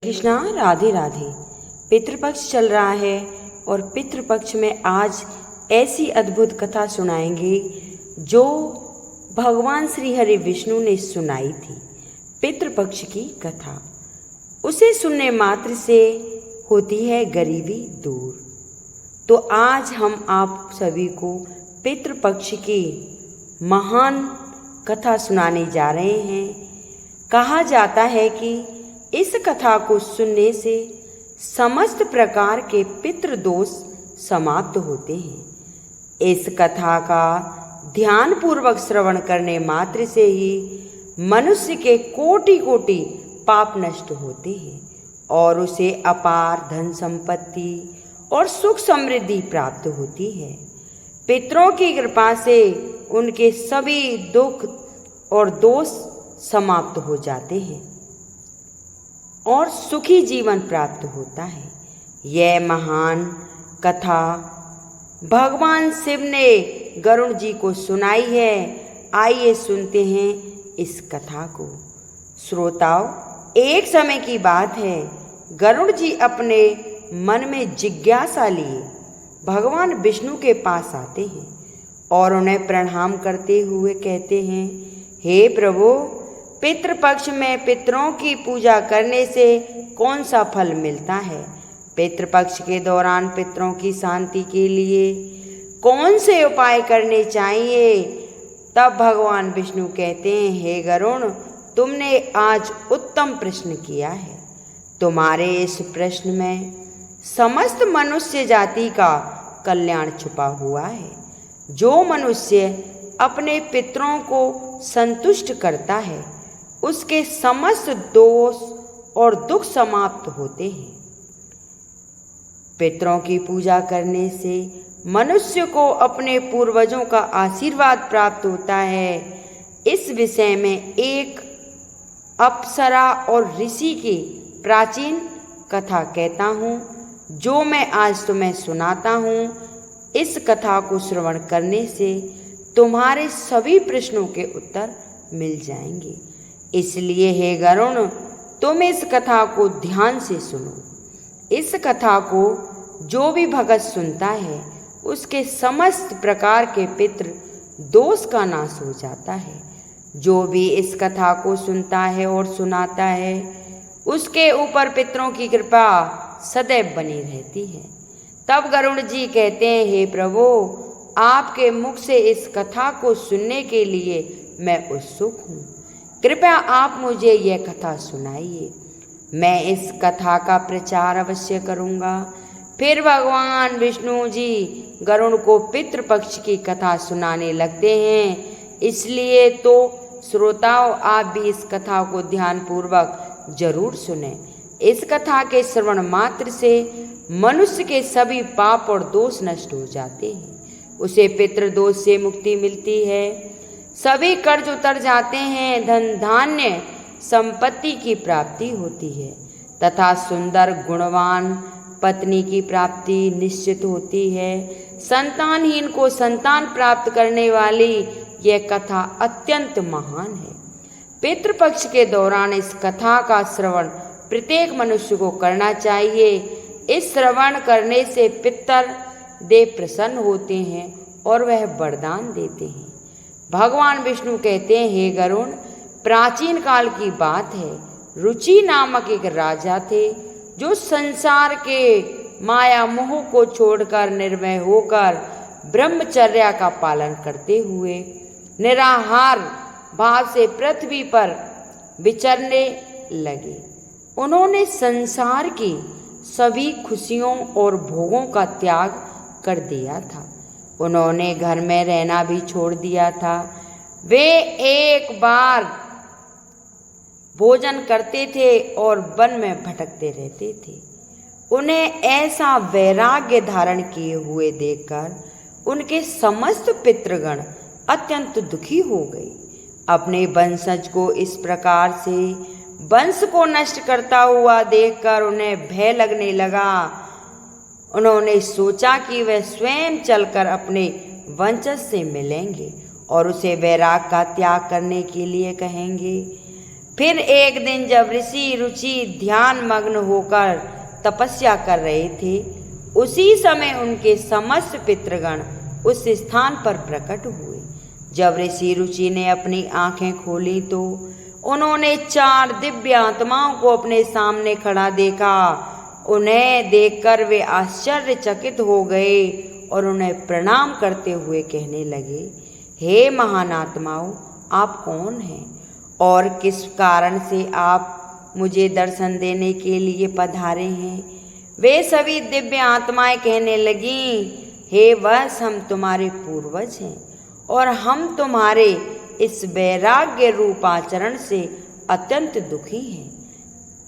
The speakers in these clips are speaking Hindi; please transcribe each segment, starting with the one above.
कृष्णा, राधे राधे। पितृपक्ष चल रहा है और पितृपक्ष में आज ऐसी अद्भुत कथा सुनाएंगे जो भगवान श्री हरि विष्णु ने सुनाई थी। पितृपक्ष की कथा, उसे सुनने मात्र से होती है गरीबी दूर। तो आज हम आप सभी को पितृपक्ष की महान कथा सुनाने जा रहे हैं। कहा जाता है कि इस कथा को सुनने से समस्त प्रकार के पितृदोष समाप्त होते हैं। इस कथा का ध्यानपूर्वक श्रवण करने मात्र से ही मनुष्य के कोटि कोटि पाप नष्ट होते हैं और उसे अपार धन संपत्ति और सुख समृद्धि प्राप्त होती है। पितरों की कृपा से उनके सभी दुख और दोष समाप्त हो जाते हैं और सुखी जीवन प्राप्त होता है। यह महान कथा भगवान शिव ने गरुड़ जी को सुनाई है। आइए सुनते हैं इस कथा को। श्रोताओ, एक समय की बात है, गरुड़ जी अपने मन में जिज्ञासा लिए भगवान विष्णु के पास आते हैं और उन्हें प्रणाम करते हुए कहते हैं, हे प्रभु, पितृपक्ष में पितरों की पूजा करने से कौन सा फल मिलता है? पितृपक्ष के दौरान पितरों की शांति के लिए कौन से उपाय करने चाहिए? तब भगवान विष्णु कहते हैं, हे गरुड़, तुमने आज उत्तम प्रश्न किया है। तुम्हारे इस प्रश्न में समस्त मनुष्य जाति का कल्याण छुपा हुआ है। जो मनुष्य अपने पितरों को संतुष्ट करता है उसके समस्त दोष और दुख समाप्त होते हैं। पितरों की पूजा करने से मनुष्य को अपने पूर्वजों का आशीर्वाद प्राप्त होता है। इस विषय में एक अप्सरा और ऋषि की प्राचीन कथा कहता हूँ, जो मैं आज तुम्हें सुनाता हूँ। इस कथा को श्रवण करने से तुम्हारे सभी प्रश्नों के उत्तर मिल जाएंगे। इसलिए हे गरुड़, तुम इस कथा को ध्यान से सुनो। इस कथा को जो भी भगत सुनता है उसके समस्त प्रकार के पितृ दोष का नाश हो जाता है। जो भी इस कथा को सुनता है और सुनाता है उसके ऊपर पितरों की कृपा सदैव बनी रहती है। तब गरुड़ जी कहते हैं, हे प्रभु, आपके मुख से इस कथा को सुनने के लिए मैं उत्सुक हूँ। कृपया आप मुझे यह कथा सुनाइए। मैं इस कथा का प्रचार अवश्य करूँगा। फिर भगवान विष्णु जी गरुड़ को पितृपक्ष की कथा सुनाने लगते हैं। इसलिए तो श्रोताओं, आप भी इस कथा को ध्यानपूर्वक जरूर सुने। इस कथा के श्रवण मात्र से मनुष्य के सभी पाप और दोष नष्ट हो जाते हैं। उसे पितृदोष से मुक्ति मिलती है, सभी कर्ज उतर जाते हैं, धन धान्य संपत्ति की प्राप्ति होती है तथा सुंदर गुणवान पत्नी की प्राप्ति निश्चित होती है। संतानहीन को संतान प्राप्त करने वाली यह कथा अत्यंत महान है। पितृपक्ष के दौरान इस कथा का श्रवण प्रत्येक मनुष्य को करना चाहिए। इस श्रवण करने से पितर देव प्रसन्न होते हैं और वह वरदान देते हैं। भगवान विष्णु कहते हैं, हे गरुड़, प्राचीन काल की बात है, रुचि नामक एक राजा थे जो संसार के माया मोह को छोड़कर निर्भय होकर ब्रह्मचर्या का पालन करते हुए निराहार भाव से पृथ्वी पर विचरने लगे। उन्होंने संसार की सभी खुशियों और भोगों का त्याग कर दिया था। उन्होंने घर में रहना भी छोड़ दिया था। वे एक बार भोजन करते थे और वन में भटकते रहते थे। उन्हें ऐसा वैराग्य धारण किए हुए देखकर उनके समस्त पितृगण अत्यंत दुखी हो गए। अपने वंशज को इस प्रकार से वंश को नष्ट करता हुआ देखकर उन्हें भय लगने लगा। उन्होंने सोचा कि वे स्वयं चलकर अपने वंशज से मिलेंगे और उसे वैराग का त्याग करने के लिए कहेंगे। फिर एक दिन जब ऋषि रुचि ध्यान मग्न होकर तपस्या कर रहे थे, उसी समय उनके समस्त पितृगण उस स्थान पर प्रकट हुए। जब ऋषि रुचि ने अपनी आंखें खोली तो उन्होंने 4 दिव्य आत्माओं को अपने सामने खड़ा देखा। उन्हें देखकर वे आश्चर्यचकित हो गए और उन्हें प्रणाम करते हुए कहने लगे, हे महान आत्माओं, आप कौन हैं और किस कारण से आप मुझे दर्शन देने के लिए पधारे हैं? वे सभी दिव्य आत्माएं कहने लगीं, हे वत्स, हम तुम्हारे पूर्वज हैं और हम तुम्हारे इस वैराग्य रूप आचरण से अत्यंत दुखी हैं।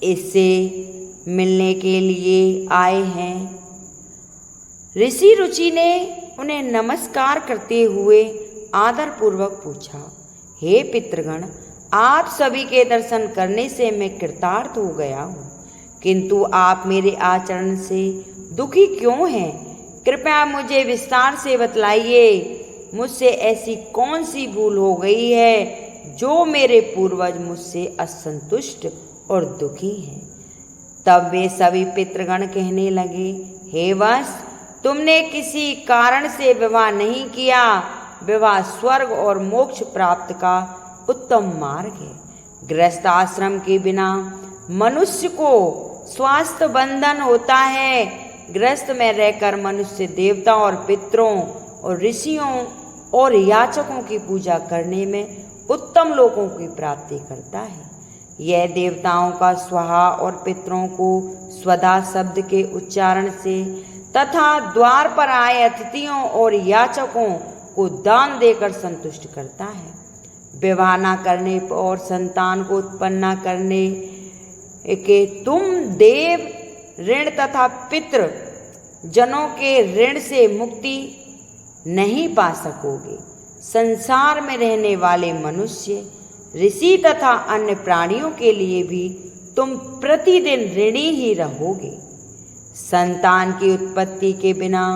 इससे मिलने के लिए आए हैं। ऋषि रुचि ने उन्हें नमस्कार करते हुए आदरपूर्वक पूछा, हे पितृगण, आप सभी के दर्शन करने से मैं कृतार्थ हो गया हूँ, किंतु आप मेरे आचरण से दुखी क्यों हैं? कृपया मुझे विस्तार से बतलाइए। मुझसे ऐसी कौन सी भूल हो गई है जो मेरे पूर्वज मुझसे असंतुष्ट और दुखी हैं? तब वे सभी पितृगण कहने लगे, हे वत्स, तुमने किसी कारण से विवाह नहीं किया। विवाह स्वर्ग और मोक्ष प्राप्त का उत्तम मार्ग है। गृहस्थ आश्रम के बिना मनुष्य को स्वास्थ्य बंधन होता है। गृहस्थ में रहकर मनुष्य देवता और पितरों और ऋषियों और याचकों की पूजा करने में उत्तम लोकों की प्राप्ति करता है। यह देवताओं का स्वाहा और पितरों को स्वधा शब्द के उच्चारण से तथा द्वार पर आए अतिथियों और याचकों को दान देकर संतुष्ट करता है। विवाह न करने और संतान को उत्पन्न न करने के तुम देव ऋण तथा पितृ जनों के ऋण से मुक्ति नहीं पा सकोगे। संसार में रहने वाले मनुष्य, ऋषि तथा अन्य प्राणियों के लिए भी तुम प्रतिदिन ऋणी ही रहोगे। संतान की उत्पत्ति के बिना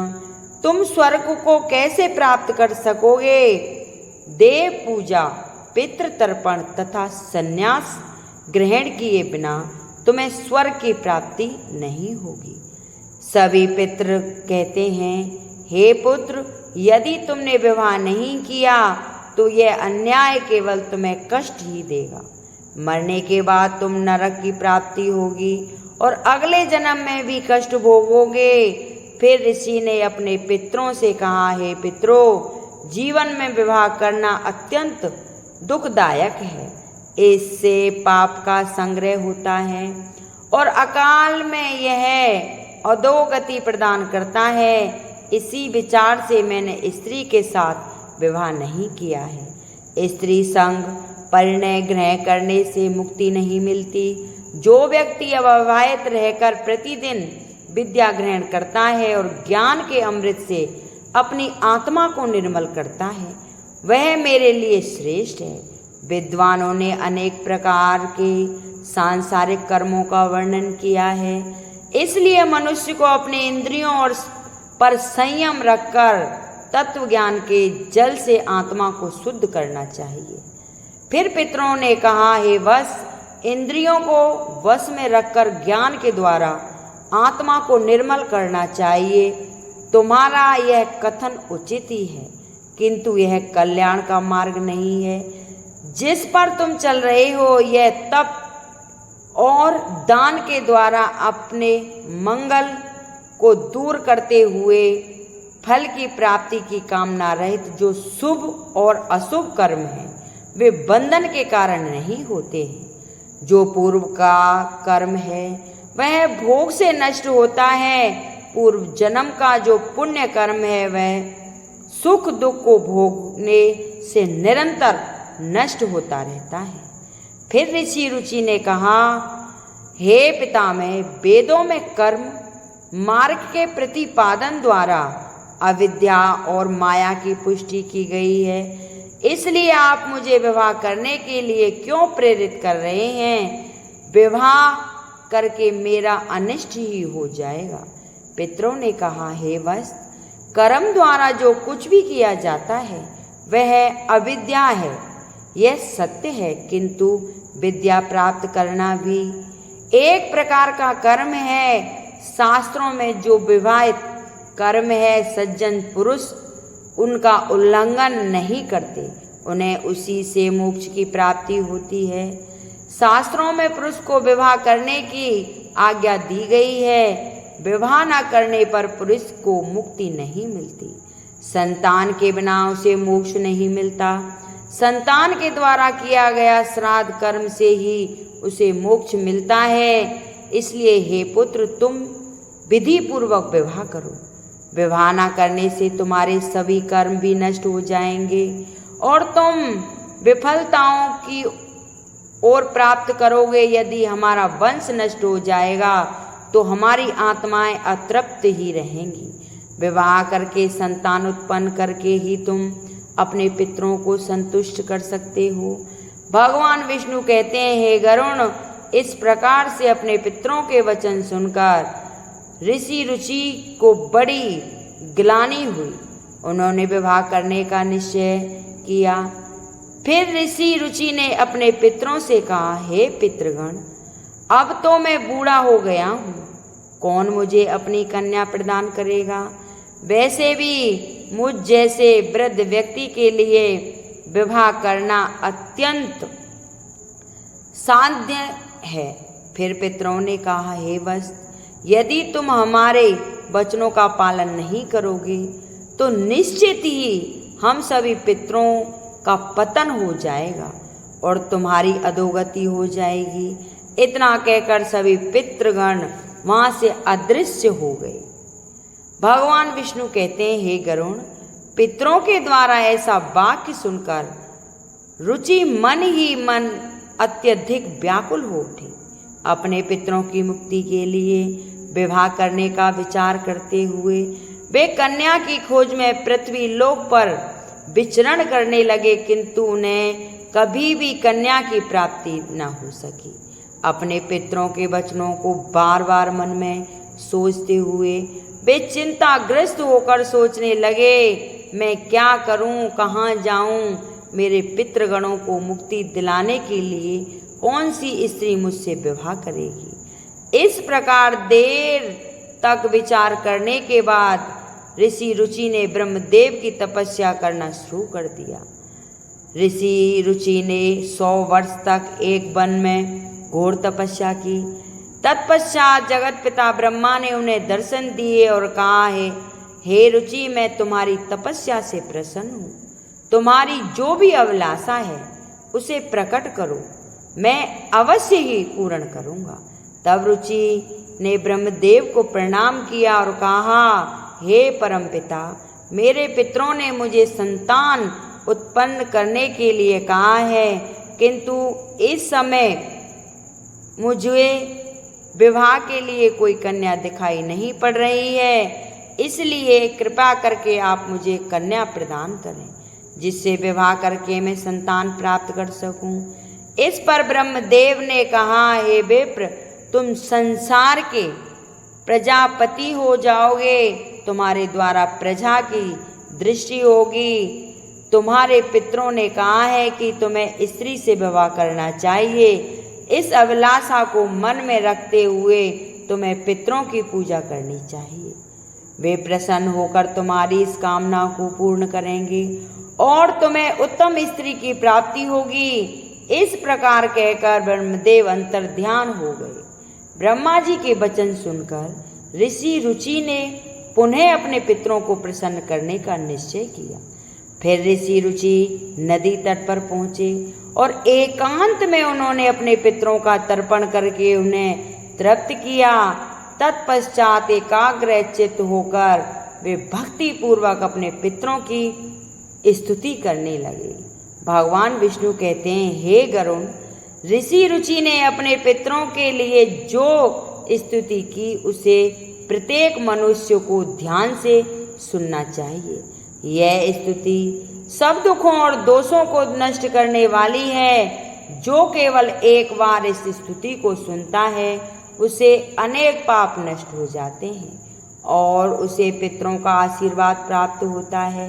तुम स्वर्ग को कैसे प्राप्त कर सकोगे? देव पूजा, पितृ तर्पण तथा संन्यास ग्रहण किए बिना तुम्हें स्वर्ग की प्राप्ति नहीं होगी। सभी पितृ कहते हैं, हे पुत्र, यदि तुमने विवाह नहीं किया तो यह अन्याय केवल तुम्हें कष्ट ही देगा। मरने के बाद तुम नरक की प्राप्ति होगी और अगले जन्म में भी कष्ट भोगोगे। फिर ऋषि ने अपने पितरों से कहा, हे पितरों, जीवन में विवाह करना अत्यंत दुखदायक है। इससे पाप का संग्रह होता है और अकाल में यह अधोगति प्रदान करता है। इसी विचार से मैंने स्त्री के साथ विवाह नहीं किया है। स्त्री संग परिणय ग्रहण करने से मुक्ति नहीं मिलती। जो व्यक्ति अविवाहित रहकर प्रतिदिन विद्या ग्रहण करता है और ज्ञान के अमृत से अपनी आत्मा को निर्मल करता है, वह मेरे लिए श्रेष्ठ है। विद्वानों ने अनेक प्रकार के सांसारिक कर्मों का वर्णन किया है, इसलिए मनुष्य को अपने इंद्रियों और पर संयम रखकर तत्व ज्ञान के जल से आत्मा को शुद्ध करना चाहिए। फिर पितरों ने कहा, हे वत्स, इंद्रियों को वश में रखकर ज्ञान के द्वारा आत्मा को निर्मल करना चाहिए। तुम्हारा यह कथन उचित ही है, किंतु यह कल्याण का मार्ग नहीं है। जिस पर तुम चल रहे हो, यह तप और दान के द्वारा अपने मंगल को दूर करते हुए फल की प्राप्ति की कामना रहित जो शुभ और अशुभ कर्म हैं, वे बंधन के कारण नहीं होते हैं। जो पूर्व का कर्म है वह भोग से नष्ट होता है। पूर्व जन्म का जो पुण्य कर्म है वह सुख दुख को भोगने से निरंतर नष्ट होता रहता है। फिर ऋषि रुचि ने कहा, हे पितामह, वेदों में कर्म मार्ग के प्रतिपादन द्वारा अविद्या और माया की पुष्टि की गई है। इसलिए आप मुझे विवाह करने के लिए क्यों प्रेरित कर रहे हैं? विवाह करके मेरा अनिष्ट ही हो जाएगा। पितरों ने कहा, हे वत्स, कर्म द्वारा जो कुछ भी किया जाता है वह अविद्या है। यह सत्य है, किंतु विद्या प्राप्त करना भी एक प्रकार का कर्म है। शास्त्रों में जो विवाहित कर्म है, सज्जन पुरुष उनका उल्लंघन नहीं करते, उन्हें उसी से मोक्ष की प्राप्ति होती है। शास्त्रों में पुरुष को विवाह करने की आज्ञा दी गई है। विवाह न करने पर पुरुष को मुक्ति नहीं मिलती। संतान के बिना उसे मोक्ष नहीं मिलता। संतान के द्वारा किया गया श्राद्ध कर्म से ही उसे मोक्ष मिलता है। इसलिए हे पुत्र, तुम विधि पूर्वक विवाह करो। विवाह न करने से तुम्हारे सभी कर्म भी नष्ट हो जाएंगे और तुम विफलताओं की ओर प्राप्त करोगे। यदि हमारा वंश नष्ट हो जाएगा तो हमारी आत्माएं अतृप्त ही रहेंगी। विवाह करके संतान उत्पन्न करके ही तुम अपने पितरों को संतुष्ट कर सकते हो। भगवान विष्णु कहते हैं, हे गरुण, इस प्रकार से अपने पितरों के वचन सुनकर ऋषि रुचि को बड़ी ग्लानि हुई। उन्होंने विवाह करने का निश्चय किया। फिर ऋषि रुचि ने अपने पितरों से कहा, हे पितृगण, अब तो मैं बूढ़ा हो गया हूँ, कौन मुझे अपनी कन्या प्रदान करेगा? वैसे भी मुझ जैसे वृद्ध व्यक्ति के लिए विवाह करना अत्यंत साध्य है। फिर पितरों ने कहा, हे वत्स, यदि तुम हमारे वचनों का पालन नहीं करोगे तो निश्चित ही हम सभी पितरों का पतन हो जाएगा और तुम्हारी अधोगति हो जाएगी। इतना कहकर सभी पितृगण वहां से अदृश्य हो गए। भगवान विष्णु कहते हैं, हे गरुण, पितरों के द्वारा ऐसा वाक्य सुनकर रुचि मन ही मन अत्यधिक व्याकुल हो उठी। अपने पितरों की मुक्ति के लिए विवाह करने का विचार करते हुए वे कन्या की खोज में पृथ्वी लोक पर विचरण करने लगे, किंतु उन्हें कभी भी कन्या की प्राप्ति न हो सकी। अपने पितरों के वचनों को बार बार मन में सोचते हुए वे चिंताग्रस्त होकर सोचने लगे, मैं क्या करूं, कहाँ जाऊं? मेरे पितृगणों को मुक्ति दिलाने के लिए कौन सी स्त्री मुझसे विवाह करेगी? इस प्रकार देर तक विचार करने के बाद ऋषि रुचि ने ब्रह्मदेव की तपस्या करना शुरू कर दिया। ऋषि रुचि ने 100 वर्ष तक एक वन में घोर तपस्या की। तत्पश्चात जगत पिता ब्रह्मा ने उन्हें दर्शन दिए और कहा है, हे रुचि, मैं तुम्हारी तपस्या से प्रसन्न हूँ। तुम्हारी जो भी अभिलाषा है उसे प्रकट करो, मैं अवश्य ही पूर्ण करूँगा। तब रुचि ने ब्रह्मदेव को प्रणाम किया और कहा, हे परमपिता, मेरे पितरों ने मुझे संतान उत्पन्न करने के लिए कहा है, किंतु इस समय मुझे विवाह के लिए कोई कन्या दिखाई नहीं पड़ रही है। इसलिए कृपा करके आप मुझे कन्या प्रदान करें, जिससे विवाह करके मैं संतान प्राप्त कर सकूं। इस पर ब्रह्मदेव ने कहा, हे विप्र, तुम संसार के प्रजापति हो जाओगे, तुम्हारे द्वारा प्रजा की दृष्टि होगी। तुम्हारे पितरों ने कहा है कि तुम्हें स्त्री से विवाह करना चाहिए। इस अभिलाषा को मन में रखते हुए तुम्हें पितरों की पूजा करनी चाहिए। वे प्रसन्न होकर तुम्हारी इस कामना को पूर्ण करेंगे और तुम्हें उत्तम स्त्री की प्राप्ति होगी। इस प्रकार कहकर ब्रह्मदेव अंतर्ध्यान हो गए। ब्रह्मा जी के वचन सुनकर ऋषि रुचि ने पुनः अपने पितरों को प्रसन्न करने का निश्चय किया। फिर ऋषि रुचि नदी तट पर पहुँचे और एकांत में उन्होंने अपने पितरों का तर्पण करके उन्हें तृप्त किया। तत्पश्चात एकाग्र चित्त होकर वे भक्ति पूर्वक अपने पितरों की स्तुति करने लगे। भगवान विष्णु कहते हैं, हे गरुण, ऋषि रुचि ने अपने पितरों के लिए जो स्तुति की उसे प्रत्येक मनुष्य को ध्यान से सुनना चाहिए। यह स्तुति सब दुखों और दोषों को नष्ट करने वाली है। जो केवल एक बार इस स्तुति को सुनता है उसे अनेक पाप नष्ट हो जाते हैं और उसे पितरों का आशीर्वाद प्राप्त होता है।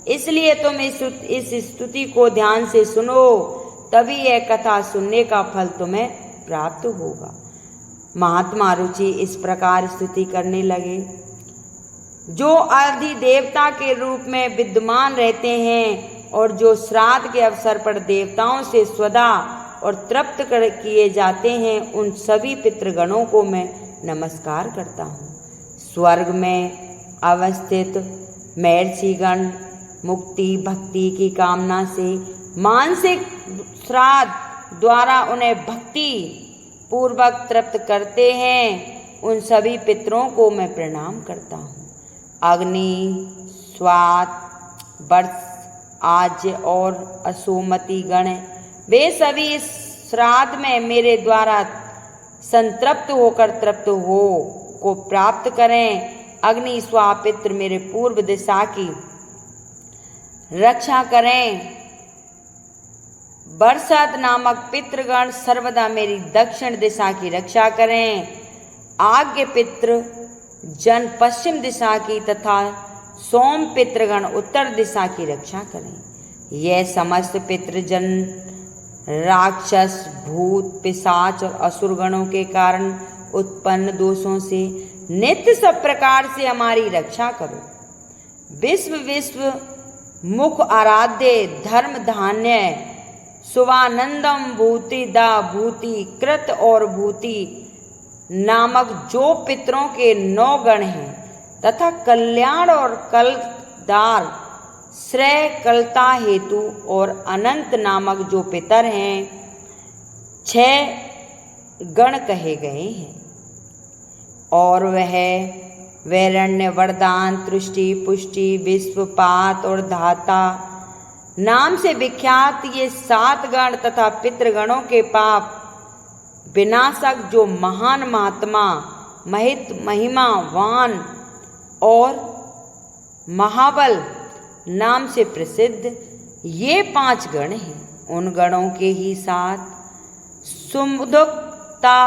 इसलिए तुम इस स्तुति को ध्यान से सुनो, तभी यह कथा सुनने का फल तुम्हें प्राप्त होगा। महात्मा रुचि इस प्रकार स्तुति करने लगे। जो आदि देवता के रूप में विद्यमान रहते हैं और जो श्राद्ध के अवसर पर देवताओं से स्वदा और तृप्त किए जाते हैं, उन सभी पितृगणों को मैं नमस्कार करता हूँ। स्वर्ग में अवस्थित महर्षिगण मुक्ति भक्ति की कामना से मानसिक श्राद्ध द्वारा उन्हें भक्ति पूर्वक तृप्त करते हैं, उन सभी पितरों को मैं प्रणाम करता हूँ। अग्नि, स्वात, वर्ष, आज्य और असोमति गण वे सभी इस श्राद्ध में मेरे द्वारा संतृप्त होकर तृप्त हो को प्राप्त करें। अग्नि स्वापित्र मेरे पूर्व दिशा की रक्षा करें। बरसात नामक पितृगण सर्वदा मेरी दक्षिण दिशा की रक्षा करें। आज्ञ पितृ जन पश्चिम दिशा की तथा सोम पितृगण उत्तर दिशा की रक्षा करें। यह समस्त पितृजन राक्षस, भूत, पिशाच और असुरगणों के कारण उत्पन्न दोषों से नित्य सब प्रकार से हमारी रक्षा करो। विश्व मुख आराध्य धर्म धान्य शुभानंदम भूति दा भूति कृत और भूति नामक जो पितरों के 9 गण हैं तथा कल्याण और कलदार श्रेय कलता हेतु और अनंत नामक जो पितर हैं 6 गण कहे गए हैं। और वह वैरण्य, वरदान, तुष्टि, पुष्टि, विश्वपात और धाता नाम से विख्यात ये 7 गण तथा पितृगणों के पाप विनाशक जो महान महात्मा, महित, महिमावान और महाबल नाम से प्रसिद्ध ये 5 गण हैं। उन गणों के ही साथ सुमुदुक्ता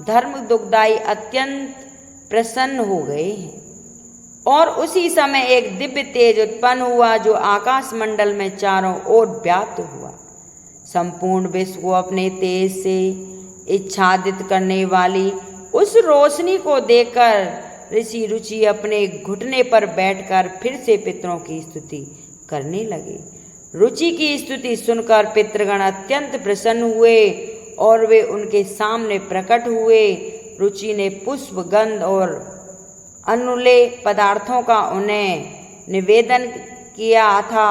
धर्म दुखदाई अत्यंत प्रसन्न हो गए हैं। और उसी समय एक दिव्य तेज उत्पन्न हुआ जो आकाश मंडल में चारों ओर व्याप्त हुआ। संपूर्ण विश्व को अपने तेज से इच्छादित करने वाली उस रोशनी को देखकर ऋषि रुचि अपने घुटने पर बैठकर फिर से पितरों की स्तुति करने लगे। रुचि की स्तुति सुनकर पितृगण अत्यंत प्रसन्न हुए और वे उनके सामने प्रकट हुए। रुचि ने पुष्प, गंध और अनुले पदार्थों का उन्हें निवेदन किया था।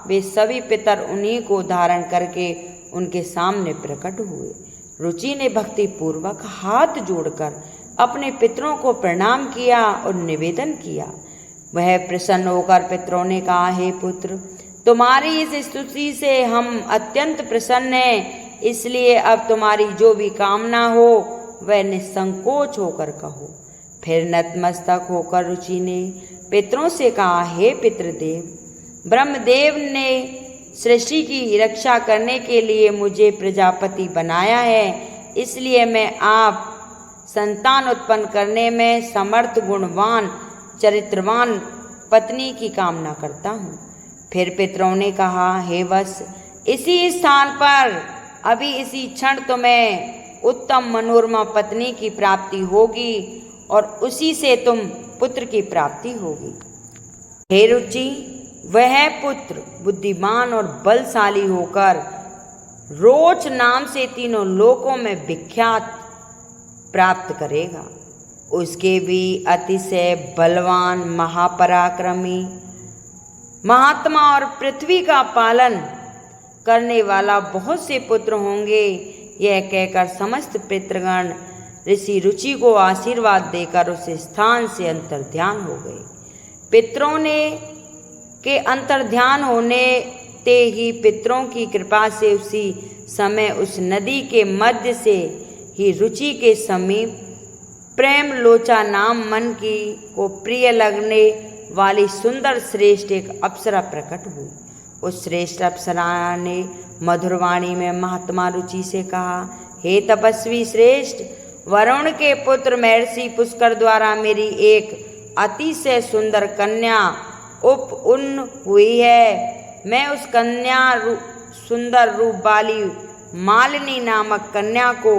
वे सभी पितर उन्हीं को धारण करके उनके सामने प्रकट हुए। रुचि ने भक्ति पूर्वक हाथ जोड़कर अपने पितरों को प्रणाम किया और निवेदन किया। वह प्रसन्न होकर पितरों ने कहा, हे पुत्र, तुम्हारी इस स्तुति से हम अत्यंत प्रसन्न हैं, इसलिए अब तुम्हारी जो भी कामना हो वह निसंकोच होकर कहो। फिर नतमस्तक होकर रुचि ने पितरों से कहा, हे पितृदेव, ब्रह्मदेव ने सृष्टि की रक्षा करने के लिए मुझे प्रजापति बनाया है, इसलिए मैं आप संतान उत्पन्न करने में समर्थ, गुणवान, चरित्रवान पत्नी की कामना करता हूँ। फिर पितरों ने कहा, हे वत्स, इसी स्थान पर अभी इसी क्षण तुम्हें उत्तम मनोरमा पत्नी की प्राप्ति होगी और उसी से तुम पुत्र की प्राप्ति होगी। हे रुचि, वह पुत्र बुद्धिमान और बलशाली होकर रोच नाम से तीनों लोकों में विख्यात प्राप्त करेगा। उसके भी अतिशय बलवान, महापराक्रमी, महात्मा और पृथ्वी का पालन करने वाला बहुत से पुत्र होंगे। यह कहकर समस्त पितृगण ऋषि रुचि को आशीर्वाद देकर उस स्थान से अंतर्ध्यान हो गए। पितरों ने के अंतर्ध्यान होने ते ही पितरों की कृपा से उसी समय उस नदी के मध्य से ही रुचि के समीप प्रेम लोचा नाम मन की को प्रिय लगने वाली सुंदर श्रेष्ठ एक अप्सरा प्रकट हुई। उस श्रेष्ठ अप्सरा ने मधुरवाणी में महात्मा रुचि से कहा, हे तपस्वी श्रेष्ठ, वरुण के पुत्र महर्षि पुष्कर द्वारा मेरी एक अतिशय सुंदर कन्या उपउन्न हुई है। मैं उस कन्या सुंदर रूप वाली मालिनी नामक कन्या को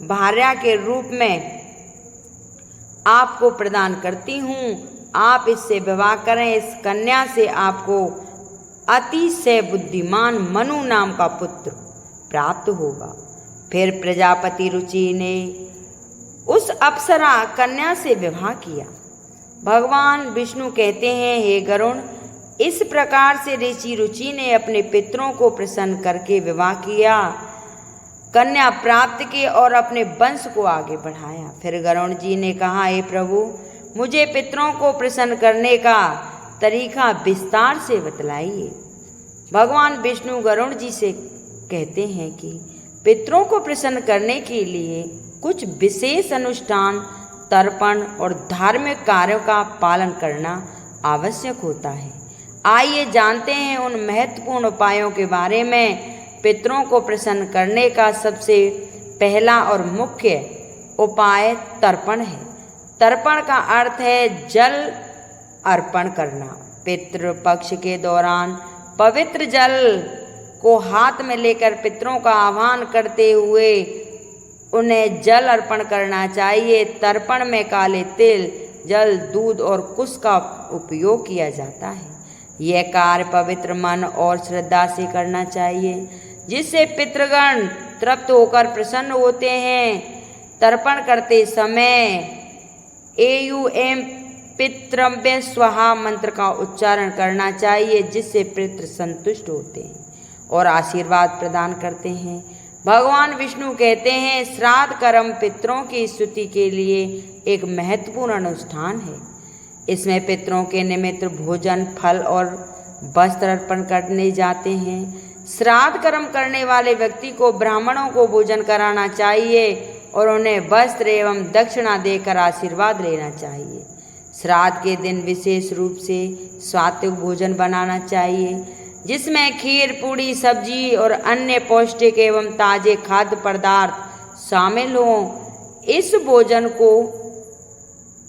भार्या के रूप में आपको प्रदान करती हूँ। आप इससे विवाह करें। इस कन्या से आपको अतिशय बुद्धिमान मनु नाम का पुत्र प्राप्त होगा। फिर प्रजापति रुचि ने उस अप्सरा कन्या से विवाह किया। भगवान विष्णु कहते हैं, हे गरुण, इस प्रकार से ऋषि रुचि ने अपने पितरों को प्रसन्न करके विवाह किया, कन्या प्राप्त की और अपने वंश को आगे बढ़ाया। फिर गरुण जी ने कहा, हे प्रभु, मुझे पितरों को प्रसन्न करने का तरीका विस्तार से बतलाइए। भगवान विष्णु गरुण जी से कहते हैं कि पितरों को प्रसन्न करने के लिए कुछ विशेष अनुष्ठान, तर्पण और धार्मिक कार्यों का पालन करना आवश्यक होता है। आइए जानते हैं उन महत्वपूर्ण उपायों के बारे में। पितरों को प्रसन्न करने का सबसे पहला और मुख्य उपाय तर्पण है। तर्पण का अर्थ है जल अर्पण करना। पितृपक्ष के दौरान पवित्र जल को हाथ में लेकर पितरों का आह्वान करते हुए उन्हें जल अर्पण करना चाहिए। तर्पण में काले तिल, जल, दूध और कुश का उपयोग किया जाता है। यह कार्य पवित्र मन और श्रद्धा से करना चाहिए, जिससे पितृगण तृप्त होकर प्रसन्न होते हैं। तर्पण करते समय एयुएम पितृभ्य स्वाहा मंत्र का उच्चारण करना चाहिए, जिससे पितृ संतुष्ट होते हैं और आशीर्वाद प्रदान करते हैं। भगवान विष्णु कहते हैं, श्राद्ध कर्म पितरों की स्तुति के लिए एक महत्वपूर्ण अनुष्ठान है। इसमें पितरों के निमित्त भोजन, फल और वस्त्र अर्पण करने जाते हैं। श्राद्ध कर्म करने वाले व्यक्ति को ब्राह्मणों को भोजन कराना चाहिए और उन्हें वस्त्र एवं दक्षिणा देकर आशीर्वाद लेना चाहिए। श्राद्ध के दिन विशेष रूप से सात्विक भोजन बनाना चाहिए, जिसमें खीर, पूड़ी, सब्जी और अन्य पौष्टिक एवं ताजे खाद्य पदार्थ शामिल हों। इस भोजन को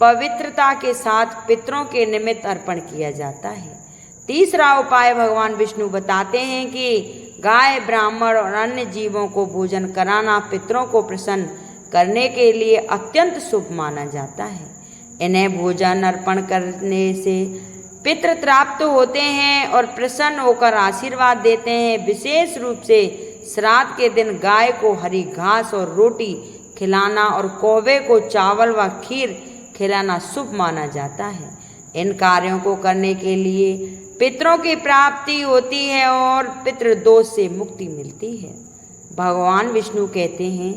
पवित्रता के साथ पितरों के निमित्त अर्पण किया जाता है। तीसरा उपाय भगवान विष्णु बताते हैं कि गाय, ब्राह्मण और अन्य जीवों को भोजन कराना पितरों को प्रसन्न करने के लिए अत्यंत शुभ माना जाता है। इन्हें भोजन अर्पण करने से पितृ तृप्त होते हैं और प्रसन्न होकर आशीर्वाद देते हैं। विशेष रूप से श्राद्ध के दिन गाय को हरी घास और रोटी खिलाना और कौवे को चावल व खीर खिलाना शुभ माना जाता है। इन कार्यों को करने के लिए पितरों की प्राप्ति होती है और पितृदोष से मुक्ति मिलती है। भगवान विष्णु कहते हैं,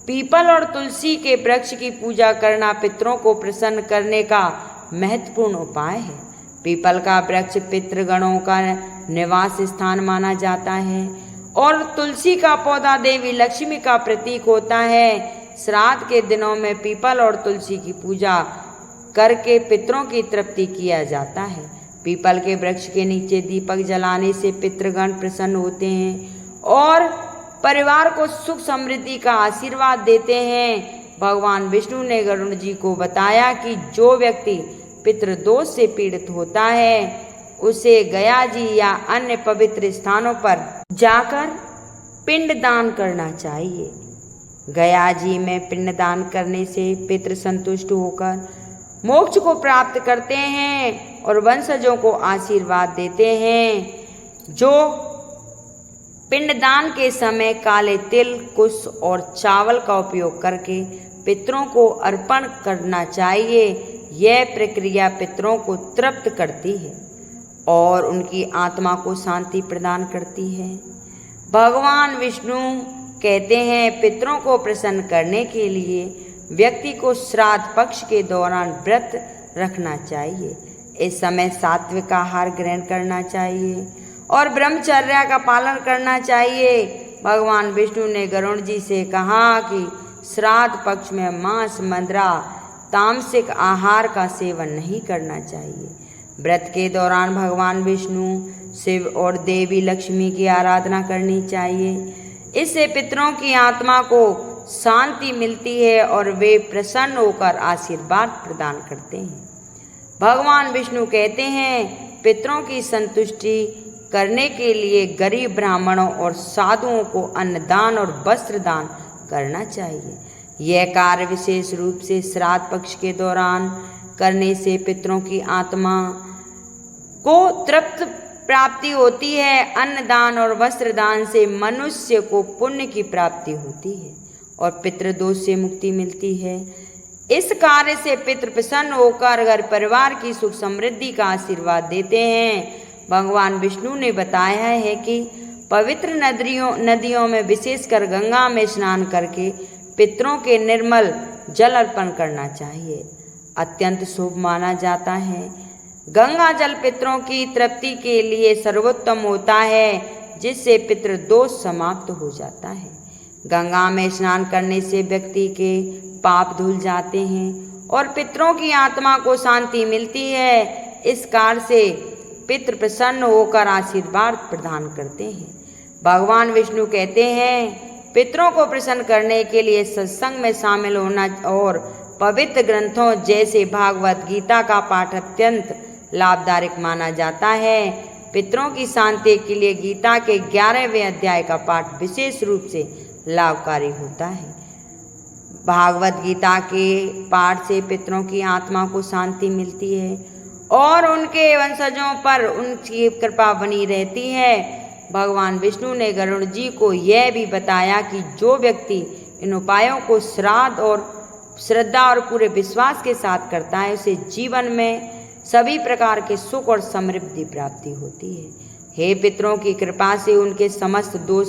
पीपल और तुलसी के वृक्ष की पूजा करना पितरों को प्रसन्न करने का महत्वपूर्ण उपाय है। पीपल का वृक्ष पितृगणों का निवास स्थान माना जाता है और तुलसी का पौधा देवी लक्ष्मी का प्रतीक होता है। श्राद्ध के दिनों में पीपल और तुलसी की पूजा करके पितरों की तृप्ति किया जाता है। पीपल के वृक्ष के नीचे दीपक जलाने से पितृगण प्रसन्न होते हैं और परिवार को सुख समृद्धि का आशीर्वाद देते हैं। भगवान विष्णु ने गरुड़ जी को बताया कि जो व्यक्ति पितृदोष से पीड़ित होता है उसे गया जी या अन्य पवित्र स्थानों पर जाकर पिंडदान करना चाहिए। गया जी में पिंडदान करने से पितृ संतुष्ट होकर मोक्ष को प्राप्त करते हैं और वंशजों को आशीर्वाद देते हैं। जो पिंडदान के समय काले तिल, कुश और चावल का उपयोग करके पितरों को अर्पण करना चाहिए। यह प्रक्रिया पितरों को तृप्त करती है और उनकी आत्मा को शांति प्रदान करती है। भगवान विष्णु कहते हैं, पितरों को प्रसन्न करने के लिए व्यक्ति को श्राद्ध पक्ष के दौरान व्रत रखना चाहिए। इस समय सात्विक आहार ग्रहण करना चाहिए और ब्रह्मचर्या का पालन करना चाहिए। भगवान विष्णु ने गरुड़ जी से कहा कि श्राद्ध पक्ष में मांस, मदिरा, तामसिक आहार का सेवन नहीं करना चाहिए। व्रत के दौरान भगवान विष्णु, शिव और देवी लक्ष्मी की आराधना करनी चाहिए। इससे पितरों की आत्मा को शांति मिलती है और वे प्रसन्न होकर आशीर्वाद प्रदान करते हैं। भगवान विष्णु कहते हैं, पितरों की संतुष्टि करने के लिए गरीब ब्राह्मणों और साधुओं को अन्नदान और वस्त्र दान करना चाहिए। यह कार्य विशेष रूप से श्राद्ध पक्ष के दौरान करने से पितरों की आत्मा को तृप्त प्राप्ति होती है। अन्नदान और वस्त्र दान से मनुष्य को पुण्य की प्राप्ति होती है और पितृदोष से मुक्ति मिलती है। इस कार्य से पितृ प्रसन्न होकर घर परिवार की सुख समृद्धि का आशीर्वाद देते हैं। भगवान विष्णु ने बताया है कि पवित्र नदियों में विशेषकर गंगा में स्नान करके पितरों के निर्मल जल अर्पण करना चाहिए। अत्यंत शुभ माना जाता है। गंगा जल पितरों की तृप्ति के लिए सर्वोत्तम होता है, जिससे पितृदोष समाप्त हो जाता है। गंगा में स्नान करने से व्यक्ति के पाप धुल जाते हैं और पितरों की आत्मा को शांति मिलती है। इस कार्य से पितृ प्रसन्न होकर आशीर्वाद प्रदान करते हैं। भगवान विष्णु कहते हैं, पितरों को प्रसन्न करने के लिए सत्संग में शामिल होना और पवित्र ग्रंथों जैसे भागवत गीता का पाठ अत्यंत लाभदायक माना जाता है। पितरों की शांति के लिए गीता के 11वें अध्याय का पाठ विशेष रूप से लाभकारी होता है। भागवत गीता के पाठ से पितरों की आत्मा को शांति मिलती है और उनके वंशजों पर उनकी कृपा बनी रहती है। भगवान विष्णु ने गरुड़ जी को यह भी बताया कि जो व्यक्ति इन उपायों को श्रद्धा और पूरे विश्वास के साथ करता है, उसे जीवन में सभी प्रकार के सुख और समृद्धि प्राप्ति होती है। हे पितरों की कृपा से उनके समस्त दोष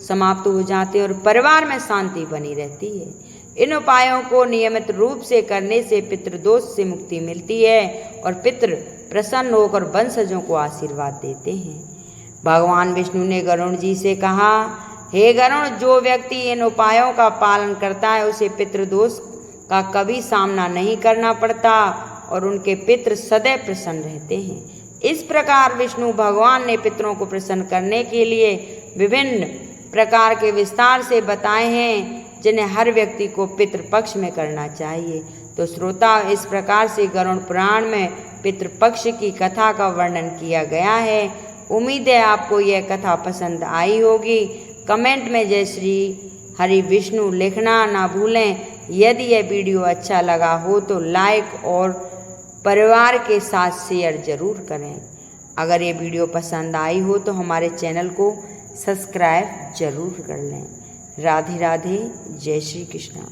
समाप्त हो जाते हैं और परिवार में शांति बनी रहती है। इन उपायों को नियमित रूप से करने से पितृदोष से मुक्ति मिलती है और पितृ प्रसन्न होकर वंशजों को आशीर्वाद देते हैं। भगवान विष्णु ने गरुड़ जी से कहा, हे गरुड़, जो व्यक्ति इन उपायों का पालन करता है उसे पितृदोष का कभी सामना नहीं करना पड़ता और उनके पितृ सदैव प्रसन्न रहते हैं। इस प्रकार विष्णु भगवान ने पितरों को प्रसन्न करने के लिए विभिन्न प्रकार के विस्तार से बताए हैं, जिन्हें हर व्यक्ति को पितृपक्ष में करना चाहिए। तो श्रोता, इस प्रकार से गरुड़ पुराण में पितृपक्ष की कथा का वर्णन किया गया है। उम्मीद है आपको यह कथा पसंद आई होगी। कमेंट में जय श्री हरि विष्णु लिखना ना भूलें। यदि यह वीडियो अच्छा लगा हो तो लाइक और परिवार के साथ शेयर जरूर करें। अगर ये वीडियो पसंद आई हो तो हमारे चैनल को सब्सक्राइब जरूर कर लें। राधे राधे, जय श्री कृष्णा।